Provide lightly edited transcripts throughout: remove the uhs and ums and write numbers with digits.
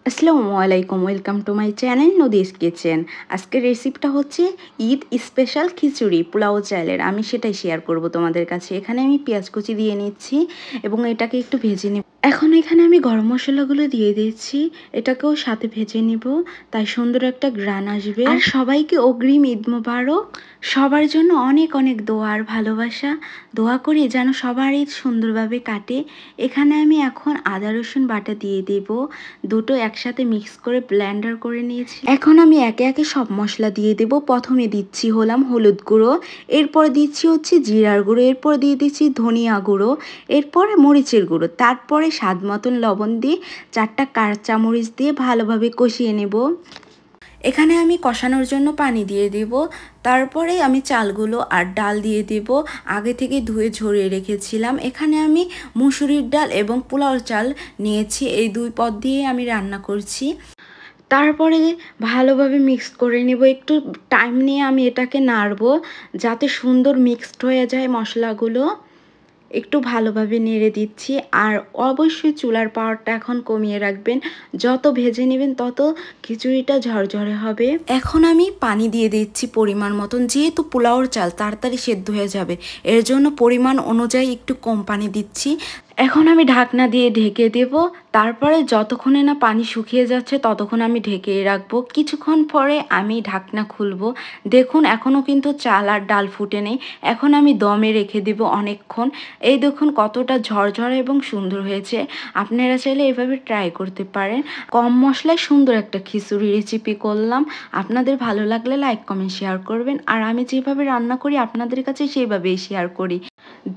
আসসালামু আলাইকুম, welcome to my channel Nadi's kitchen. আজকের রেসিপিটা হচ্ছে ঈদ স্পেশাল খিচুড়ি পোলাও চালের। আমি সেটাই শেয়ার করব তোমাদের কাছে। এখানে আমি পেঁয়াজ কুচি দিয়ে নিচ্ছি এবং এটাকে একটু ভেজে নিব। এখন এখানে আমি গরম মশলাগুলো দিয়ে দিচ্ছি, এটাকেও সাথে ভেজে নিব, তাই সুন্দর একটা ঘ্রাণ আসবে। আর সবাইকে অগ্রিম ঈদ মোবারক। সবার জন্য অনেক অনেক দোয়া আর ভালোবাসা। দোয়া করি যেন সবার ঈদ সুন্দরভাবে কাটে। এখানে আমি এখন আদা রসুন বাটা দিয়ে দেব, দুটো একসাথে মিক্স করে ব্লেন্ডার করে নিয়েছি। এখন আমি একে একে সব মশলা দিয়ে দেব। প্রথমে দিচ্ছি হলাম হলুদ গুঁড়ো, এরপর দিচ্ছি হচ্ছে জিরার গুঁড়ো, এরপর দিয়ে দিচ্ছি ধনিয়া গুঁড়ো, এরপরে মরিচের গুঁড়ো, তারপরে স্বাদ মতন লবণ দিয়ে 4টা কাঁচামরিচ দিয়ে ভালোভাবে কষিয়ে নেব। এখানে আমি কষানোর জন্য পানি দিয়ে দেব, তারপরে আমি চালগুলো আর ডাল দিয়ে দেব। আগে থেকে ধুয়ে ঝরিয়ে রেখেছিলাম। এখানে আমি মুসুরির ডাল এবং পোলাও চাল নিয়েছি, এই দুই পদ দিয়ে আমি রান্না করছি। তারপরে ভালোভাবে মিক্স করে নেব। একটু টাইম নিয়ে আমি এটাকে নাড়বো যাতে সুন্দর মিক্সড হয়ে যায় মশলাগুলো। একটু ভালোভাবে নেড়ে দিচ্ছি। আর অবশ্যই চুলার পাওয়ারটা এখন কমিয়ে রাখবেন, যত ভেজে নেবেন তত খিচুড়িটা ঝরঝরে হবে। এখন আমি পানি দিয়ে দিচ্ছি পরিমাণ মতন, যেহেতু পোলাওর চাল তাড়াতাড়ি সেদ্ধ হয়ে যাবে, এর জন্য পরিমাণ অনুযায়ী একটু কম পানি দিচ্ছি। এখন আমি ঢাকনা দিয়ে ঢেকে দেব। তারপরে যতক্ষণে না পানি শুকিয়ে যাচ্ছে ততক্ষণ আমি ঢেকে রাখবো। কিছুক্ষণ পরে আমি ঢাকনা খুলবো। দেখুন এখনও কিন্তু চাল আর ডাল ফুটে নেই। এখন আমি দমে রেখে দেব অনেকক্ষণ। এই দেখুন কতটা ঝরঝরে এবং সুন্দর হয়েছে। আপনারা চাইলে এভাবে ট্রাই করতে পারেন। কম মশলায় সুন্দর একটা খিচুড়ি রেসিপি করলাম। আপনাদের ভালো লাগলে লাইক কমেন্ট শেয়ার করবেন। আর আমি যেভাবে রান্না করি আপনাদের কাছে সেইভাবেই শেয়ার করি।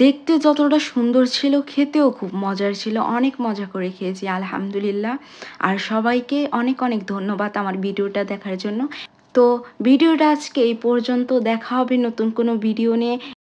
দেখতে যতটা সুন্দর ছিল, খেতেও খুব মজার ছিল। অনেক মজা করে খেয়েছি আলহামদুলিল্লাহ। আর সবাইকে অনেক অনেক ধন্যবাদ আমার ভিডিওটা দেখার জন্য। তো ভিডিওটা আজকে এই পর্যন্ত। দেখা হবে নতুন কোনো ভিডিও নিয়ে।